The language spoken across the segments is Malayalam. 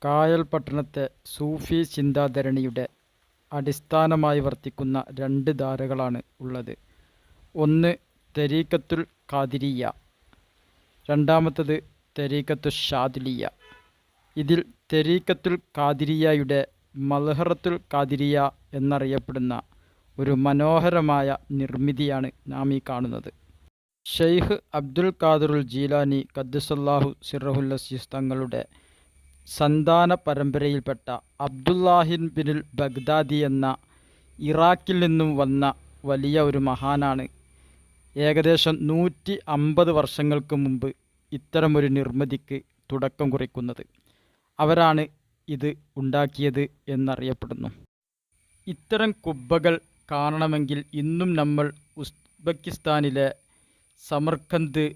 കായൽ പട്ടണത്തെ സൂഫി ചിന്താധരണിയുടെ അടിസ്ഥാനമായി വർത്തിക്കുന്ന രണ്ട് ധാരകളാണ് ഉള്ളത്. ഒന്ന് തരീഖത്തുൽ ഖാദിരിയ്യ, രണ്ടാമത്തത് തരീഖത്തുൽ ഷാദിലിയ്യ. ഇതിൽ തരീഖത്തുൽ ഖാദിരിയ്യയുടെ മൽഹറത്തുൽ ഖാദിരിയ്യ എന്നറിയപ്പെടുന്ന ഒരു മനോഹരമായ നിർമ്മിതിയാണ് നാം ഈ കാണുന്നത്. ഷെയ്ഖ് അബ്ദുൽ ഖാദിറുൽ ജീലാനി ഖദ്ദസല്ലാഹു സിർറഹുൽ അസീസ് തങ്ങളുടെ സന്താന പരമ്പരയിൽപ്പെട്ട അബ്ദുല്ലാഹിൻ ബിനുൽ ബഗ്ദാദി എന്ന ഇറാഖിൽ നിന്നും വന്ന വലിയ ഒരു മഹാനാണ് ഏകദേശം 150 വർഷങ്ങൾക്ക് മുമ്പ് ഇത്തരമൊരു നിർമ്മിതിക്ക് തുടക്കം കുറിക്കുന്നത്. അവരാണ് ഇത് ഉണ്ടാക്കിയത് എന്നറിയപ്പെടുന്നു. ഇത്തരം കുബ്ബകൾ കാണണമെങ്കിൽ ഇന്നും നമ്മൾ ഉസ്ബെക്കിസ്ഥാനിലെ സമർഖന്ദ്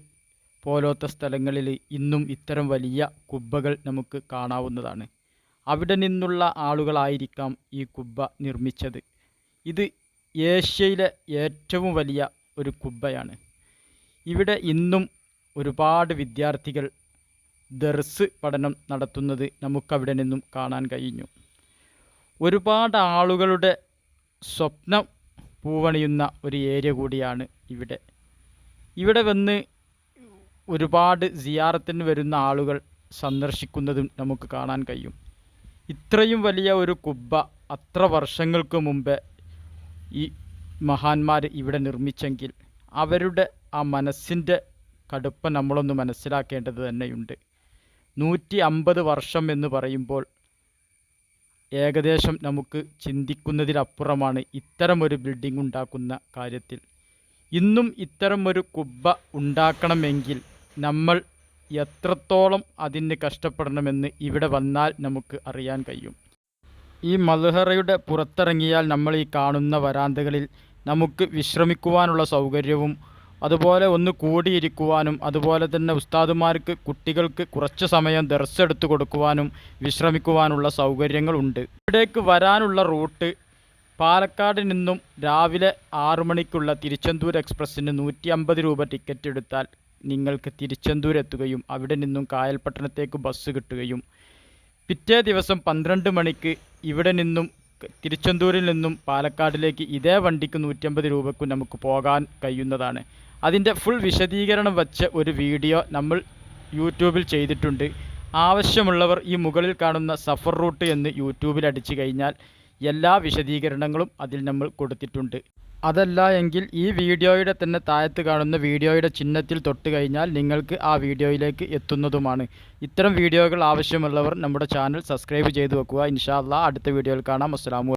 പോലത്തെ സ്ഥലങ്ങളിൽ ഇന്നും ഇത്തരം വലിയ കുബ്ബകൾ നമുക്ക് കാണാവുന്നതാണ്. അവിടെ നിന്നുള്ള ആളുകളായിരിക്കാം ഈ കുബ്ബ നിർമ്മിച്ചത്. ഇത് ഏഷ്യയിലെ ഏറ്റവും വലിയ ഒരു കുബ്ബയാണ്. ഇവിടെ ഇന്നും ഒരുപാട് വിദ്യാർത്ഥികൾ ദർസ് പഠനം നടത്തുന്നത് നമുക്കവിടെ നിന്നും കാണാൻ കഴിഞ്ഞു. ഒരുപാട് ആളുകളുടെ സ്വപ്നം പൂവണിയുന്ന ഒരു ഏരിയ കൂടിയാണ് ഇവിടെ. ഇവിടെ വന്ന് ഒരുപാട് സിയാറത്തിന് വരുന്ന ആളുകൾ സന്ദർശിക്കുന്നതും നമുക്ക് കാണാൻ കഴിയും. ഇത്രയും വലിയ ഒരു കുബ്ബ അത്ര വർഷങ്ങൾക്ക് മുമ്പ് ഈ മഹാന്മാർ ഇവിടെ നിർമ്മിച്ചെങ്കിൽ അവരുടെ ആ മനസ്സിൻ്റെ കടുപ്പം നമ്മളൊന്ന് മനസ്സിലാക്കേണ്ടത് തന്നെയുണ്ട്. 150 വർഷം എന്ന് പറയുമ്പോൾ ഏകദേശം നമുക്ക് ചിന്തിക്കുന്നതിലപ്പുറമാണ് ഇത്തരമൊരു ബിൽഡിംഗ് ഉണ്ടാക്കുന്ന കാര്യത്തിൽ. ഇന്നും ഇത്തരമൊരു കുബ്ബ ഉണ്ടാക്കണമെങ്കിൽ നമ്മൾ എത്രത്തോളം അതിന് കഷ്ടപ്പെടണമെന്ന് ഇവിടെ വന്നാൽ നമുക്ക് അറിയാൻ കഴിയും. ഈ മൽഹറയുടെ പുറത്തിറങ്ങിയാൽ നമ്മൾ ഈ കാണുന്ന വരാന്തകളിൽ നമുക്ക് വിശ്രമിക്കുവാനുള്ള സൗകര്യവും അതുപോലെ ഒന്ന് കൂടിയിരിക്കുവാനും അതുപോലെ തന്നെ ഉസ്താദുമാർക്ക് കുട്ടികൾക്ക് കുറച്ച് സമയം ദർസ് എടുത്തു കൊടുക്കുവാനും വിശ്രമിക്കുവാനുള്ള സൗകര്യങ്ങളുണ്ട്. ഇവിടേക്ക് വരാനുള്ള റൂട്ട് പാലക്കാട് നിന്നും രാവിലെ 6 മണിക്കുള്ള തിരുച്ചെന്തൂർ എക്സ്പ്രസ്സിന് 150 രൂപ ടിക്കറ്റ് എടുത്താൽ നിങ്ങൾക്ക് തിരുച്ചെന്തൂർ എത്തുകയും അവിടെ നിന്നും കായൽപട്ടണത്തേക്ക് ബസ് കിട്ടുകയും പിറ്റേ ദിവസം 12 മണിക്ക് ഇവിടെ നിന്നും തിരുച്ചെന്തൂരിൽ നിന്നും പാലക്കാടിലേക്ക് ഇതേ വണ്ടിക്ക് 150 രൂപയ്ക്ക് നമുക്ക് പോകാൻ കഴിയുന്നതാണ്. അതിൻ്റെ ഫുൾ വിശദീകരണം വച്ച ഒരു വീഡിയോ നമ്മൾ യൂട്യൂബിൽ ചെയ്തിട്ടുണ്ട്. ആവശ്യമുള്ളവർ ഈ മുകളിൽ കാണുന്ന സഫർ റൂട്ട് എന്ന് യൂട്യൂബിൽ അടിച്ചു കഴിഞ്ഞാൽ എല്ലാ വിശദീകരണങ്ങളും അതിൽ നമ്മൾ കൊടുത്തിട്ടുണ്ട്. അതല്ല എങ്കിൽ ഈ വീഡിയോയുടെ തന്നെ താഴത്ത് കാണുന്ന വീഡിയോയുടെ ചിഹ്നത്തിൽ തൊട്ട് കഴിഞ്ഞാൽ നിങ്ങൾക്ക് ആ വീഡിയോയിലേക്ക് എത്തുന്നതുമാണ്. ഇത്തരം വീഡിയോകൾ ആവശ്യമുള്ളവർ നമ്മുടെ ചാനൽ സബ്സ്ക്രൈബ് ചെയ്തു വെക്കുക. ഇൻഷാ അല്ലാഹ് അടുത്ത വീഡിയോയിൽ കാണാം. അസ്സലാമു